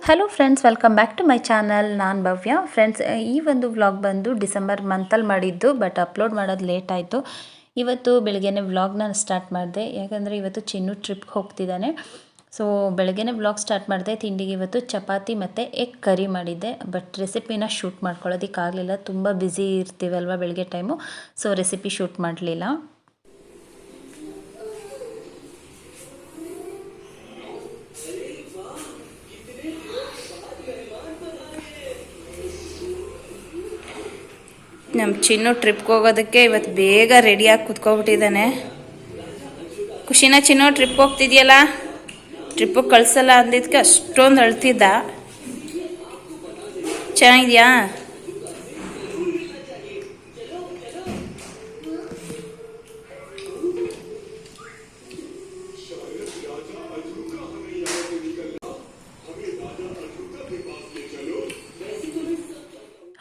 Hello friends, welcome back to my channel. ನಾನು Bhavya. Friends, ಈ ಒಂದು ವ್ಲಾಗ್ ಬಂದು ಡಿಸೆಂಬರ್ ಮಂತಲ್ಲಿ ಮಾಡಿದ್ದು, ಬಟ್ ಅಪ್ಲೋಡ್ ಮಾಡೋದು ಲೇಟ್ ಆಯಿತು. ಇವತ್ತು ಬೆಳಗ್ಗೆನೇ ವ್ಲಾಗ್ನ ಸ್ಟಾರ್ಟ್ ಮಾಡಿದೆ, ಯಾಕಂದರೆ ಇವತ್ತು ಚಿನ್ನು ಟ್ರಿಪ್ಗೆ ಹೋಗ್ತಿದ್ದಾನೆ. ಸೊ ಬೆಳಗ್ಗೆನೇ ವ್ಲಾಗ್ ಸ್ಟಾರ್ಟ್ ಮಾಡಿದೆ. ತಿಂಡಿಗೆ ಇವತ್ತು ಚಪಾತಿ ಮತ್ತು ಎಗ್ ಕರಿ ಮಾಡಿದ್ದೆ, ಬಟ್ ರೆಸಿಪಿನ ಶೂಟ್ ಮಾಡ್ಕೊಳ್ಳೋದಕ್ಕಾಗಲಿಲ್ಲ. ತುಂಬ ಬ್ಯುಸಿ ಇರ್ತೀವಲ್ವ ಬೆಳಗ್ಗೆ ಟೈಮು, ಸೊ ರೆಸಿಪಿ ಶೂಟ್ ಮಾಡಲಿಲ್ಲ. ನಮ್ಮ ಚಿನ್ನು ಟ್ರಿಪ್ಗೆ ಹೋಗೋದಕ್ಕೆ ಇವತ್ತು ಬೇಗ ರೆಡಿಯಾಗಿ ಕುತ್ಕೊಬಿಟ್ಟಿದ್ದಾನೆ. ಖುಷಿನ ಚಿನ್ನು ಟ್ರಿಪ್ಗೆ ಹೋಗ್ತಿದ್ಯಲ್ಲ, ಟ್ರಿಪ್ಪಿಗೆ ಕಳ್ಸಲ್ಲ ಅಂದಿದ್ದಕ್ಕೆ ಅಷ್ಟೊಂದು ಅಳ್ತಿದ್ದ. ಚೆನ್ನಾಗಿದೆಯಾ?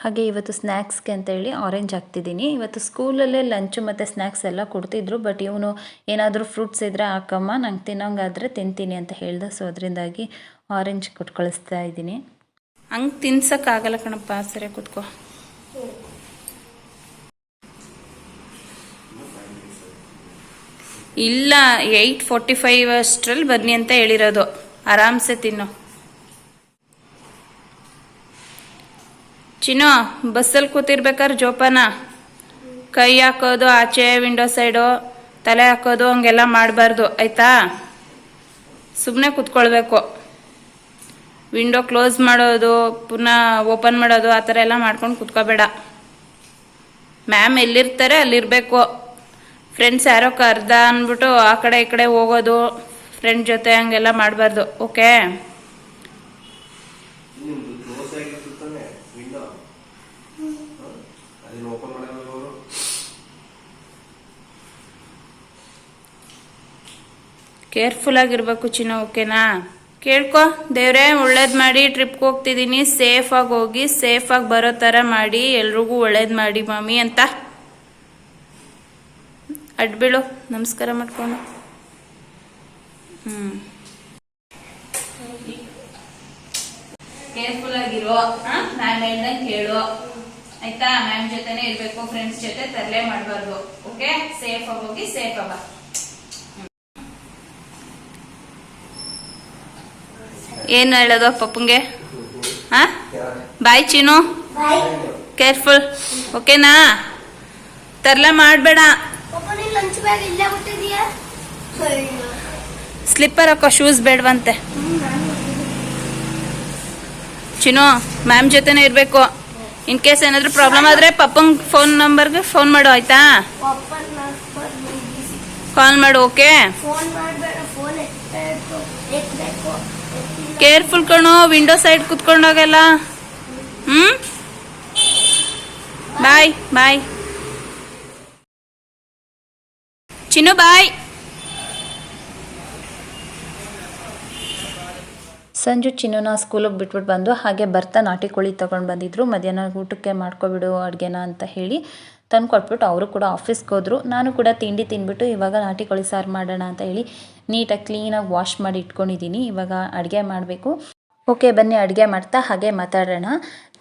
ಹಾಗೆ ಇವತ್ತು ಸ್ನ್ಯಾಕ್ಸ್ಗೆ ಅಂತೇಳಿ ಆರೆಂಜ್ ಹಾಕ್ತಿದ್ದೀನಿ. ಇವತ್ತು ಸ್ಕೂಲಲ್ಲೇ ಲಂಚು ಮತ್ತು ಸ್ನ್ಯಾಕ್ಸ್ ಎಲ್ಲ ಕೊಡ್ತಿದ್ರು, ಬಟ್ ಇವನು ಏನಾದರೂ ಫ್ರೂಟ್ಸ್ ಇದ್ದರೆ ಹಾಕಮ್ಮ, ನಂಗೆ ತಿನ್ನೋಂಗಾದರೆ ತಿಂತೀನಿ ಅಂತ ಹೇಳ್ದೆ. ಸೊ ಅದರಿಂದಾಗಿ ಆರೆಂಜ್ ಕೊಟ್ಟು ಕಳಿಸ್ತಾ ಇದ್ದೀನಿ. ಹಂಗೆ ತಿನ್ಸೋಕ್ಕಾಗಲ್ಲ ಕಣಪ್ಪ, ಸರಿ ಕೂತ್ಕೋ. ಇಲ್ಲ, 8:45 ಅಷ್ಟರಲ್ಲಿ ಬನ್ನಿ ಅಂತ ಹೇಳಿರೋದು. ಆರಾಮ್ಸೆ ತಿನ್ನು. ಚಿನ್ನು, ಬಸ್ಸಲ್ಲಿ ಕೂತಿರ್ಬೇಕಾದ್ರೆ ಜೋಪಾನ, ಕೈ ಹಾಕೋದು ಆಚೆ ವಿಂಡೋ ಸೈಡು, ತಲೆ ಹಾಕೋದು ಹಂಗೆಲ್ಲ ಮಾಡಬಾರ್ದು ಆಯಿತಾ? ಸುಮ್ಮನೆ ಕೂತ್ಕೊಳ್ಬೇಕು. ವಿಂಡೋ ಕ್ಲೋಸ್ ಮಾಡೋದು ಪುನಃ ಓಪನ್ ಮಾಡೋದು ಆ ಥರ ಎಲ್ಲ ಮಾಡ್ಕೊಂಡು ಕೂತ್ಕೋಬೇಡ. ಮ್ಯಾಮ್ ಎಲ್ಲಿರ್ತಾರೆ ಅಲ್ಲಿರಬೇಕು. ಫ್ರೆಂಡ್ಸ್ ಯಾರೋ ಕರ್ದ ಅಂದ್ಬಿಟ್ಟು ಆ ಕಡೆ ಈ ಕಡೆ ಹೋಗೋದು, ಫ್ರೆಂಡ್ ಜೊತೆ ಹಂಗೆಲ್ಲ ಮಾಡಬಾರ್ದು. ಓಕೆ? ಕೇರ್ಫುಲ್ ಆಗಿರ್ಬೇಕು ಚಿನ್ನು, ಓಕೆನಾ? ಕೇಳ್ಕೊ, ದೇವ್ರೆ ಒಳ್ಳೇದು ಮಾಡಿ, ಟ್ರಿಪ್ಗೆ ಹೋಗ್ತಿದ್ದೀನಿ, ಸೇಫಾಗಿ ಹೋಗಿ ಸೇಫಾಗಿ ಬರೋ ಥರ ಮಾಡಿ, ಎಲ್ರಿಗೂ ಒಳ್ಳೇದು ಮಾಡಿ ಮಮ್ಮಿ ಅಂತ ಅಡ್ಬೀಳು, ನಮಸ್ಕಾರ ಮಾಡ್ಕೊಂಡು. ಕೇರ್ಫುಲ್ ಆಗಿರೋ, ಮ್ಯಾಮ್ ಹೇಳ್ದಂಗೆ ಕೇಳು ಆಯ್ತಾ? ಮ್ಯಾಮ್ ಜೊತೆನೇ ಇರಬೇಕು, ಫ್ರೆಂಡ್ಸ್ ಜೊತೆ ತರಲೆ ಮಾಡಬಾರ್ದು. ಓಕೆ? ಸೇಫಾಗಿ ಹೋಗಿ ಸೇಫಾಗ ಬಾ. ಏನು ಹೇಳೋದು ಪಪ್ಪಂಗೆ? ಬಾಯ್ ಚಿನ್ನು, ಕೇರ್ಫುಲ್, ಓಕೆನಾ? ತರಲೆ ಮಾಡಬೇಡ. ಸ್ಲಿಪ್ಪರ್ ಹಾಕೋ, ಶೂಸ್ ಬೇಡವಂತೆ. ಚಿನ್ನು, ಮ್ಯಾಮ್ ಜೊತೆನೇ ಇರಬೇಕು. ಇನ್ ಕೇಸ್ ಏನಾದರೂ ಪ್ರಾಬ್ಲಮ್ ಆದರೆ ಪಪ್ಪಂಗೆ ಫೋನ್ ನಂಬರ್ಗೆ ಫೋನ್ ಮಾಡು ಆಯ್ತಾ? ಕಾಲ್ ಮಾಡು. ಓಕೆ? ಕೇರ್ಫುಲ್ ಕಣೋ, ವಿಂಡೋ ಸೈಡ್ ಕುತ್ಕೊಂಡೋಗಲ್ಲ. ಬಾಯ್ ಬಾಯ್ ಚಿನ್ನು, ಬಾಯ್. ಸಂಜು ಚಿನ್ನೂನ ಸ್ಕೂಲಿಗೆ ಬಿಟ್ಬಿಟ್ಟು ಬಂದು ಹಾಗೆ ಬರ್ತಾ ನಾಟಿ ಕೋಳಿ ತೊಗೊಂಡು ಬಂದಿದ್ರು. ಮಧ್ಯಾಹ್ನ ಊಟಕ್ಕೆ ಮಾಡ್ಕೊಬಿಡು ಅಡುಗೆನ ಅಂತ ಹೇಳಿ ತಂದು ಕೊಟ್ಬಿಟ್ಟು ಅವರು ಕೂಡ ಆಫೀಸ್ಗೆ ಹೋದರು. ನಾನು ಕೂಡ ತಿಂಡಿ ತಿಂದ್ಬಿಟ್ಟು ಇವಾಗ ನಾಟಿ ಕೋಳಿ ಸಾರು ಮಾಡೋಣ ಅಂತ ಹೇಳಿ ನೀಟಾಗಿ ಕ್ಲೀನಾಗಿ ವಾಶ್ ಮಾಡಿ ಇಟ್ಕೊಂಡಿದ್ದೀನಿ. ಇವಾಗ ಅಡುಗೆ ಮಾಡಬೇಕು. ಓಕೆ, ಬನ್ನಿ ಅಡುಗೆ ಮಾಡ್ತಾ ಹಾಗೆ ಮಾತಾಡೋಣ.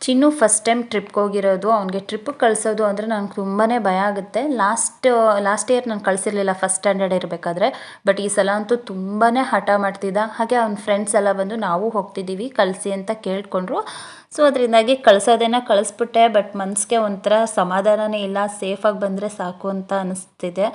ಚಿನ್ನು ಫಸ್ಟ್ ಟೈಮ್ ಟ್ರಿಪ್ಗೆ ಹೋಗಿರೋದು. ಅವ್ನಿಗೆ ಟ್ರಿಪ್ಪಿಗೆ ಕಳಿಸೋದು ಅಂದರೆ ನನಗೆ ತುಂಬಾ ಭಯ ಆಗುತ್ತೆ. ಲಾಸ್ಟ್ ಇಯರ್ ನಾನು ಕಳಿಸಿರಲಿಲ್ಲ ಫಸ್ಟ್ ಸ್ಟ್ಯಾಂಡರ್ಡ್ ಇರಬೇಕಾದ್ರೆ, ಬಟ್ ಈ ಸಲ ಅಂತೂ ತುಂಬಾ ಹಠ ಮಾಡ್ತಿದ್ದ. ಹಾಗೆ ಅವ್ನ ಫ್ರೆಂಡ್ಸ್ ಎಲ್ಲ ಬಂದು ನಾವು ಹೋಗ್ತಿದ್ದೀವಿ ಕಳಿಸಿ ಅಂತ ಕೇಳ್ಕೊಂಡ್ರು. ಸೊ ಅದರಿಂದಾಗಿ ಕಳಿಸೋದೇನ ಕಳಿಸ್ಬಿಟ್ಟೆ, ಬಟ್ ಮನಸ್ಸಿಗೆ ಒಂಥರ ಸಮಾಧಾನನೇ ಇಲ್ಲ. ಸೇಫಾಗಿ ಬಂದರೆ ಸಾಕು ಅಂತ ಅನ್ನಿಸ್ತಿದೆ.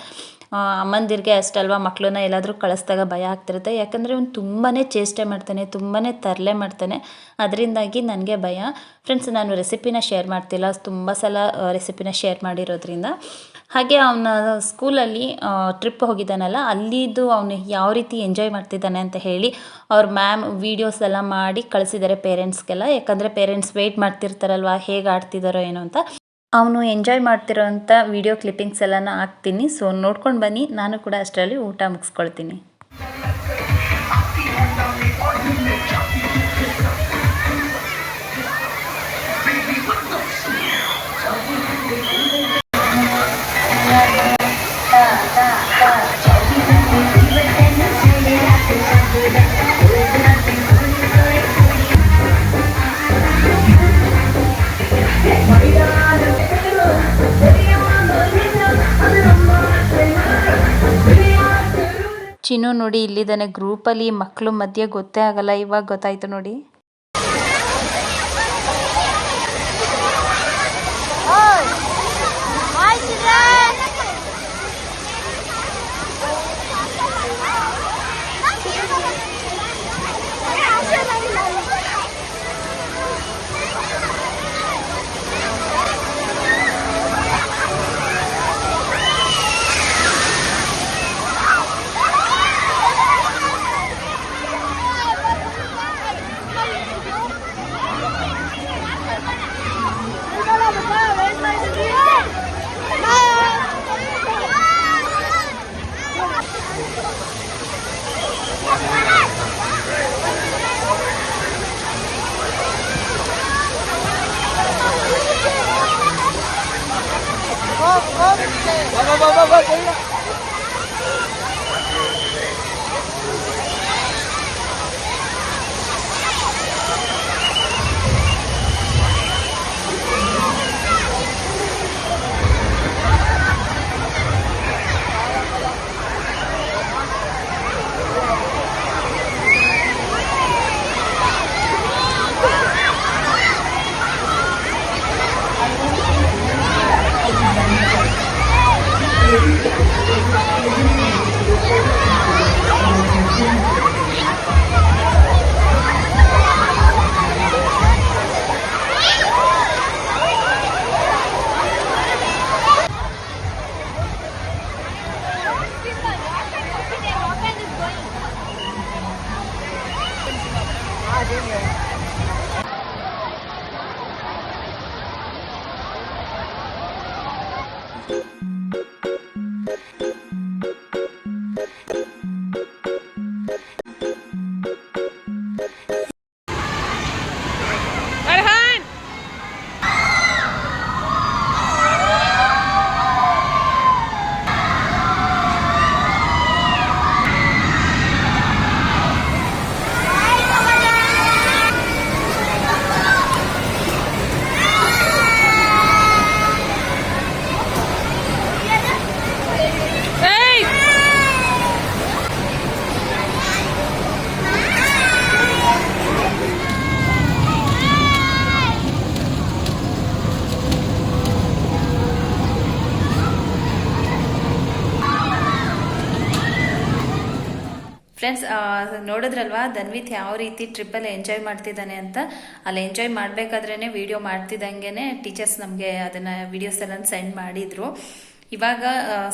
ಅಮ್ಮಂದಿರಿಗೆ ಅಷ್ಟಲ್ವ, ಮಕ್ಕಳನ್ನ ಎಲ್ಲಾದರೂ ಕಳಿಸ್ದಾಗ ಭಯ ಆಗ್ತಿರುತ್ತೆ. ಯಾಕಂದರೆ ಅವ್ನು ತುಂಬಾ ಚೇಷ್ಟೆ ಮಾಡ್ತಾನೆ, ತುಂಬಾ ತರಲೆ ಮಾಡ್ತಾನೆ. ಅದರಿಂದಾಗಿ ನನಗೆ ಭಯ. ಫ್ರೆಂಡ್ಸ್, ನಾನು ರೆಸಿಪಿನ ಶೇರ್ ಮಾಡ್ತಿಲ್ಲ, ತುಂಬ ಸಲ ರೆಸಿಪಿನ ಶೇರ್ ಮಾಡಿರೋದ್ರಿಂದ. ಹಾಗೆ ಅವನ ಸ್ಕೂಲಲ್ಲಿ ಟ್ರಿಪ್ ಹೋಗಿದ್ದಾನಲ್ಲ, ಅಲ್ಲಿದ್ದು ಅವನು ಯಾವ ರೀತಿ ಎಂಜಾಯ್ ಮಾಡ್ತಿದ್ದಾನೆ ಅಂತ ಹೇಳಿ ಅವ್ರ ಮ್ಯಾಮ್ ವೀಡಿಯೋಸ್ ಎಲ್ಲ ಮಾಡಿ ಕಳಿಸಿದ್ದಾರೆ ಪೇರೆಂಟ್ಸ್ಗೆಲ್ಲ. ಯಾಕಂದರೆ ಪೇರೆಂಟ್ಸ್ ವೆಯ್ಟ್ ಮಾಡ್ತಿರ್ತಾರಲ್ವ, ಹೇಗೆ ಆಡ್ತಿದ್ದಾರೋ ಏನೋ ಅಂತ. ಅವನು ಎಂಜಾಯ್ ಮಾಡ್ತಿರೋಂಥ ವಿಡಿಯೋ ಕ್ಲಿಪ್ಪಿಂಗ್ಸ್ ಎಲ್ಲನ ಹಾಕ್ತೀನಿ. ಸೊ ನೋಡ್ಕೊಂಡು ಬನ್ನಿ. ನಾನು ಕೂಡ ಅಷ್ಟರಲ್ಲಿ ಊಟ ಮುಗಿಸ್ಕೊಳ್ತೀನಿ. ಚಿನ್ನು ನೋಡಿ ಇಲ್ಲಿದ್ದಾನೆ ಗ್ರೂಪಲ್ಲಿ, ಮಕ್ಕಳು ಮಧ್ಯೆ ಗೊತ್ತೇ ಆಗಲ್ಲ, ಇವಾಗ ಗೊತ್ತಾಯ್ತು ನೋಡಿ. ಫ್ರೆಂಡ್ಸ್, ನೋಡಿದ್ರಲ್ವಾ ಧನ್ವಿತ್ ಯಾವ ರೀತಿ ಟ್ರಿಪ್ಪಲ್ಲಿ ಎಂಜಾಯ್ ಮಾಡ್ತಿದ್ದಾನೆ ಅಂತ. ಅಲ್ಲಿ ಎಂಜಾಯ್ ಮಾಡಬೇಕಾದ್ರೇ ವಿಡಿಯೋ ಮಾಡ್ತಿದ್ದಂಗೆ ಟೀಚರ್ಸ್ ನಮಗೆ ಅದನ್ನು ವಿಡಿಯೋಸ್ ಎಲ್ಲ ಸೆಂಡ್ ಮಾಡಿದರು. ಇವಾಗ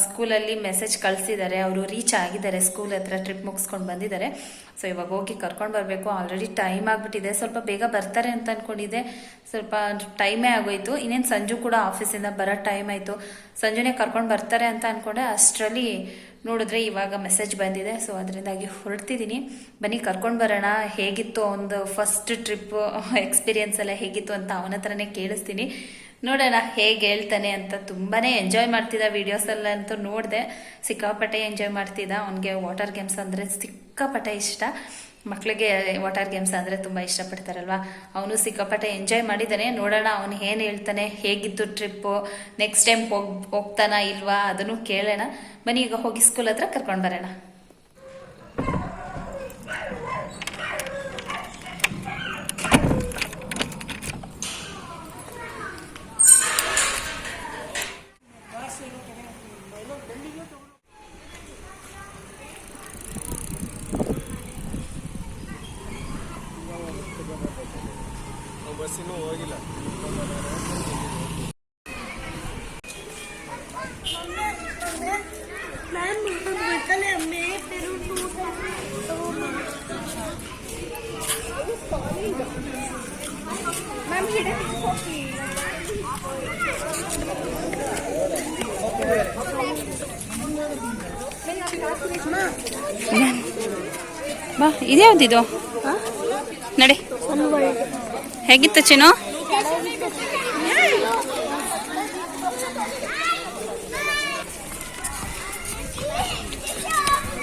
ಸ್ಕೂಲಲ್ಲಿ ಮೆಸೇಜ್ ಕಳಿಸಿದ್ದಾರೆ, ಅವರು ರೀಚ್ ಆಗಿದ್ದಾರೆ, ಸ್ಕೂಲ್ ಹತ್ರ ಟ್ರಿಪ್ ಮುಗಿಸ್ಕೊಂಡು ಬಂದಿದ್ದಾರೆ. ಸೊ ಇವಾಗ ಹೋಗಿ ಕರ್ಕೊಂಡು ಬರಬೇಕು. ಆಲ್ರೆಡಿ ಟೈಮ್ ಆಗಿಬಿಟ್ಟಿದೆ, ಸ್ವಲ್ಪ ಬೇಗ ಬರ್ತಾರೆ ಅಂತ ಅಂದ್ಕೊಂಡಿದ್ದೆ, ಸ್ವಲ್ಪ ಟೈಮೇ ಆಗೋಯ್ತು. ಇನ್ನೇನು ಸಂಜು ಕೂಡ ಆಫೀಸಿಂದ ಬರೋ ಟೈಮ್ ಆಯಿತು, ಸಂಜುನೇ ಕರ್ಕೊಂಡು ಬರ್ತಾರೆ ಅಂತ ಅಂದ್ಕೊಂಡೆ. ಅಷ್ಟರಲ್ಲಿ ನೋಡಿದ್ರೆ ಇವಾಗ ಮೆಸೇಜ್ ಬಂದಿದೆ. ಸೊ ಅದರಿಂದಾಗಿ ಹೊರಡ್ತಿದ್ದೀನಿ. ಬನ್ನಿ ಕರ್ಕೊಂಡು ಬರೋಣ. ಹೇಗಿತ್ತು ಒಂದು ಫಸ್ಟ್ ಟ್ರಿಪ್ ಎಕ್ಸ್ಪೀರಿಯನ್ಸ್ ಎಲ್ಲ ಹೇಗಿತ್ತು ಅಂತ ಅವನ ಹತ್ರನೇ ಕೇಳಿಸ್ತೀನಿ, ನೋಡೋಣ ಹೇಗೆ ಹೇಳ್ತಾನೆ ಅಂತ. ತುಂಬಾ ಎಂಜಾಯ್ ಮಾಡ್ತಿದ್ದ, ವಿಡಿಯೋಸಲ್ಲಂತೂ ನೋಡಿದೆ, ಸಿಕ್ಕಾಪಟ್ಟೆ ಎಂಜಾಯ್ ಮಾಡ್ತಿದ್ದ. ಅವನಿಗೆ ವಾಟರ್ ಗೇಮ್ಸ್ ಅಂದರೆ ಸಿಕ್ಕಾಪಟ್ಟೆ ಇಷ್ಟ. ಮಕ್ಕಳಿಗೆ ವಾಟರ್ ಗೇಮ್ಸ್ ಅಂದರೆ ತುಂಬ ಇಷ್ಟಪಡ್ತಾರಲ್ವ, ಅವನು ಸಿಕ್ಕಾಪಟ್ಟೆ ಎಂಜಾಯ್ ಮಾಡಿದ್ದಾನೆ. ನೋಡೋಣ ಅವನು ಏನು ಹೇಳ್ತಾನೆ, ಹೇಗಿತ್ತು ಟ್ರಿಪ್ಪು, ನೆಕ್ಸ್ಟ್ ಟೈಮ್ ಹೋಗ್ತಾನ ಇಲ್ವಾ ಅದನ್ನು ಕೇಳೋಣ. ಬನ್ನಿ ಈಗ ಹೋಗಿ ಸ್ಕೂಲ್ ಹತ್ರ ಕರ್ಕೊಂಡು ಬರೋಣ. ಬಸ್ಸಿನೂ ಹೋಗಿಲ್ಲ. ಬಾ, ಇದ್ಯಾವ್ದಿದು ನಡೆ. ಹೇಗಿತ್ತು ಚಿನ್ನು?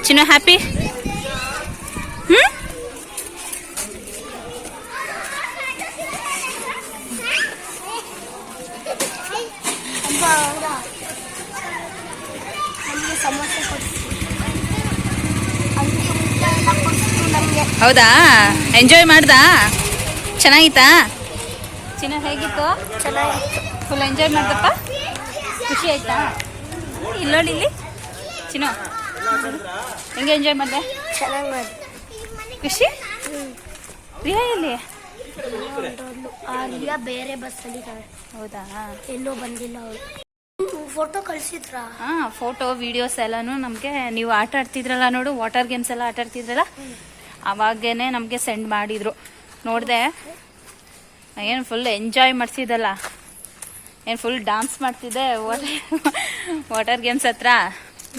ಚಿನ್ನು ಹ್ಯಾಪಿ? ಹೌದಾ, ಎಂಜಾಯ್ ಮಾಡ್ದಾ? ಚೆನ್ನಾಗಿತ್ತಾ? ಚಿನ್ನ ಹೇಗಿತ್ತು? ಚೆನ್ನಾಗಿತ್ತು. ಫುಲ್ ಎಂಜಾಯ್ ಮಾಡ್ದಪ್ಪ? ಖುಷಿ ಆಯ್ತಾ? ಇಲ್ಲೋಡಿ ಇಲ್ಲಿ ಚಿನ್ನ, ಹೆಂಗೆ ಎಂಜಾಯ್ ಮಾಡಿದೆ? ಚೆನ್ನಾಗಿ ಮಾಡಿ. ಖುಷಿ? ಪ್ರಿಯಾ ಎಲ್ಲಿ? ಈಗ ಬೇರೆ ಬಸ್ಸಲ್ಲಿ ಇದ್ದಾಳೆ. ಹೌದಾ, ಎಲ್ಲೂ ಬಂದಿಲ್ಲ ಅವಳು. ಫೋಟೋ ಕಳಿಸಿದ್ರಾ? ಹಾಂ, ಫೋಟೋ ವಿಡಿಯೋಸ್ ಎಲ್ಲನೂ ನಮಗೆ ನೀವು ಆಟ ಆಡ್ತಿದ್ರಲ್ಲ ನೋಡು, ವಾಟರ್ ಗೇಮ್ಸ್ ಎಲ್ಲ ಆಟ ಆಡ್ತಿದ್ರಲ್ಲ ಅವಾಗೇನೆ ನಮಗೆ ಸೆಂಡ್ ಮಾಡಿದರು. ನೋಡಿದೆ, ಏನು ಫುಲ್ ಎಂಜಾಯ್ ಮಾಡಿಸಿದಲ್ಲ, ಏನು ಫುಲ್ ಡ್ಯಾನ್ಸ್ ಮಾಡ್ತಿದ್ದೆ ವಾಟರ್ ಗೇಮ್ಸ್ ಹತ್ರ.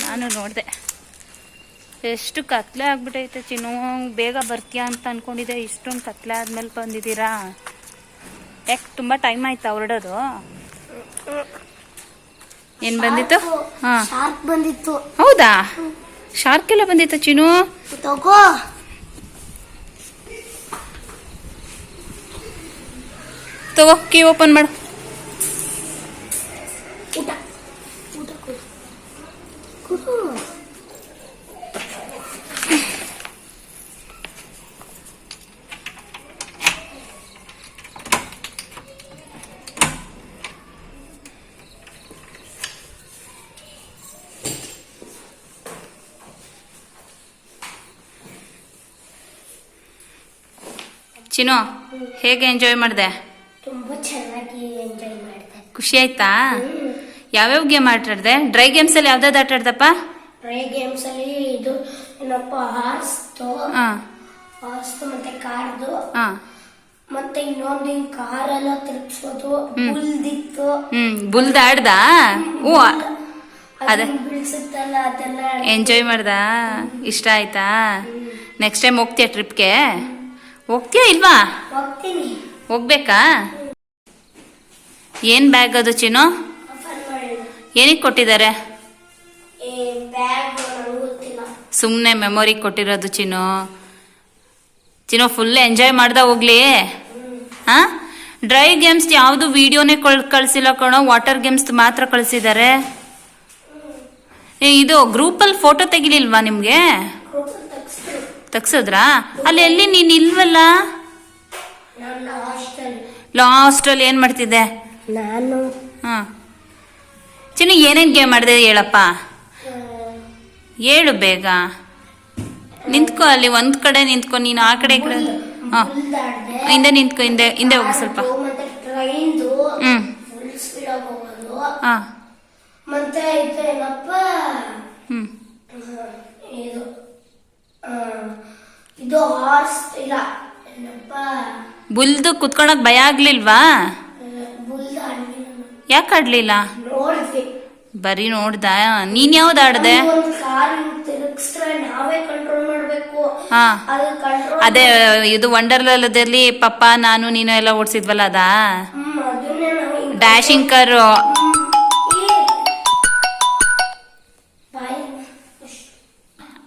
ನಾನು ನೋಡಿದೆ. ಎಷ್ಟು ಕತ್ಲೆ ಆಗ್ಬಿಟ್ಟೈತೆ ಚಿನ್ನು, ಬೇಗ ಬರ್ತೀಯಾ ಅಂತ ಅಂದ್ಕೊಂಡಿದ್ದೆ. ಇಷ್ಟೊಂದು ಕತ್ಲೆ ಆದ್ಮೇಲೆ ಬಂದಿದ್ದೀರಾ? ಯಾಕೆ ತುಂಬ ಟೈಮ್ ಆಯ್ತಾ ಹೊರಡೋದು? ಏನು ಬಂದಿತ್ತು? ಹಾಂ, ಶಾರ್ಕ್ ಬಂದಿತ್ತು. ಹೌದಾ? ಶಾರ್ಕ್ ಎಲ್ಲ ಬಂದಿತ್ತು ಚಿನ್ನು? ತಗೋ. ತಗೋ, ಕೀ ಓಪನ್ ಮಾಡು. ಊಟ ಊಟ ಕೊಡು. ಕೊಡು. ಚಿನ್ನು, ಹೇಗೆ ಎಂಜಾಯ್ ಮಾಡಿದೆ? ತುಂಬಾ ಚೆನ್ನಾಗಿ ಎಂಜಾಯ್ ಮಾಡಿದೆ. ಖುಷಿ ಆಯ್ತಾ? ಯಾವ್ಯಾವ ಗೇಮ್ ಆಟ ಆಡ್ದೆ? ಡ್ರೈ ಗೇಮ್ಸ್ ಅಲ್ಲಿ ಯಾವ್ದಾವ್ದು ಆಟ ಆಡ್ದಪ್ಪ? ಡ್ರೈ ಗೇಮ್ಸ್ ಅಲ್ಲಿ ಇದು ಏನಪ್ಪ, ಹಾರ್ಸ್ತು ಹಾಂ ಮತ್ತೆ ಕಾರ್ದು, ಹಾಂ, ಮತ್ತೆ ಇನ್ನೊಂದು ಹಿಂಗ್ ಕಾರೆಲ್ಲ ತಿರ್ಗ್ಸೋದು, ಬುಲ್ದಿತ್ತು. ಬುಲ್ದ ಆಡ್ದ? ಓ, ಅದೇ ಬೀಳ್ಸುತ್ತಲ್ಲ ಅದೆಲ್ಲ ಎಂಜಾಯ್ ಮಾಡ್ದ? ಇಷ್ಟ ಆಯ್ತಾ? ನೆಕ್ಸ್ಟ್ ಟೈಮ್ ಹೋಗ್ತೀಯ ಟ್ರಿಪ್ಗೆ? ಹೋಗ್ತೀಯಾ ಇಲ್ವಾ? ಹೋಗ್ತೀನಿ. ಹೋಗ್ಬೇಕಾ? ಏನ್ ಬ್ಯಾಗ್ ಅದು ಚಿನ್ನು? ಆಫರ್ ಮಾಡಿ. ಏನಕ್ಕೆ ಕೊಟ್ಟಿದ್ದಾರೆ? ಬ್ಯಾಗ್ ನನಗೆ ಗೊತ್ತಿಲ್ಲ. ಸುಮ್ಮನೆ ಮೆಮೊರಿ ಕೊಟ್ಟಿರೋದು ಚಿನ್ನು. ಚಿನ್ನು ಫುಲ್ ಎಂಜಾಯ್ ಮಾಡ್ದ ಹೋಗ್ಲಿ. ಹಾ, ಡ್ರೈ ಗೇಮ್ಸ್ ಯಾವುದು ವಿಡಿಯೋನೇ ಕಳಿಸಿಲ್ಲ ಕಣೋ, ವಾಟರ್ ಗೇಮ್ಸ್ ಮಾತ್ರ ಕಳಿಸಿದ್ದಾರೆ. ಇದು ಗ್ರೂಪಲ್ಲಿ ಫೋಟೋ ತೆಗಿಲಿಲ್ವಾ ನಿಮಗೆ? ತೆಗ್ಸಿದ್ರಾ? ಅಲ್ಲಿ ಎಲ್ಲಿ ನೀನು ಇಲ್ವಲ್ಲ? ನನ್ನ ಹಾಸ್ಟೆಲ್. ಲಾಸ್ಟಲ್ಲಿ ಏನು ಮಾಡ್ತಿದ್ದೆ? ನಾನು ಹಾಂ, ಚಿನ್ನು ಏನೇನು ಗೇಮ್ ಮಾಡಿದೆ ಹೇಳಪ್ಪ, ಹೇಳು ಬೇಗ. ನಿಂತ್ಕೋ, ಅಲ್ಲಿ ಒಂದು ಕಡೆ ನಿಂತ್ಕೊ, ನೀನು ಆ ಕಡೆ ಈ ಕಡೆ. ಹಾಂ, ಹಿಂದೆ ನಿಂತ್ಕೊ, ಹಿಂದೆ ಹಿಂದೆ ಹೋಗು ಸ್ವಲ್ಪ. ಮತ್ತೆ ಟ್ರೈನ್ದು ಹ್ಞೂ, ಫುಲ್ ಸ್ಪೀಡಾಗಿ ಹೋಗೋದು. ಹಾಂ, ಮತ್ತೆ ಇದು ಏನಪ್ಪ, ಹ್ಞೂ, ಇದು ಇದು ಹಾರ್ಸ್ ಇಲ್ಲ ಏನಪ್ಪ, ಬುಲ್ದು ಕುತ್ಕೊಳಕ್ ಭಯ ಆಗ್ಲಿಲ್ವಾ? ಬುಲ್ದ ಆಡ್ಲಿಲ್ಲ. ಯಾಕೆ ಆಡ್ಲಿಲ್ಲ? ನೋಡಿದ್ವಿ. ಬರೀ ನೋಡ್ದ? ನೀನ್ ಯಾವ್ದು ಆಡ್ದೆ? ಒಂದು ಕಾರ್ ತಿರುಗಿಸ್ರೆ ನಾವೇ ಕಂಟ್ರೋಲ್ ಮಾಡ್ಬೇಕು. ಹಾ, ಅದು ಕಂಟ್ರೋಲ್. ಅದೇ ಇದು ವಂಡರ್ಲಾದಲ್ಲಿ ಪಪ್ಪ ನಾನು ನೀನು ಎಲ್ಲ ಓಡಿಸಿದ್ವಲ್ಲ ಅದಾ? ಅದನ್ನೇ ನಾವು ಡ್ಯಾಶಿಂಗ್ ಕಾರ್.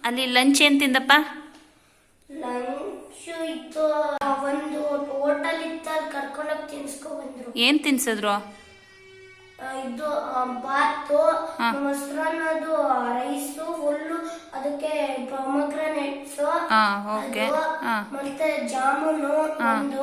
ಅಲ್ಲಿ ಲಂಚ್ ಏನ್ ತಿಂದಪ್ಪ? ಲಂಚ್ ಇತ್ತು, ಒಂದು ಹೋಟೆಲ್ ಇತ್ತು, ಅಲ್ಲಿ ಕರ್ಕೊಂಡೋಗಿ ತಿನ್ಸ್ಕೊ ಬಂದ್ರು. ಏನ್ ತಿನ್ಸಿದ್ರು? ಇದು ಬಾತು, ಮೊಸರನ್ನದು, ರೈಸು ಫುಲ್ಲು, ಅದಕ್ಕೆ ಪ್ರೊಮಗ್ರಾನೇಟ್ಸ್, ಹಾ, ಓಕೆ. ಮತ್ತೆ ಜಾಮೂನು ಒಂದು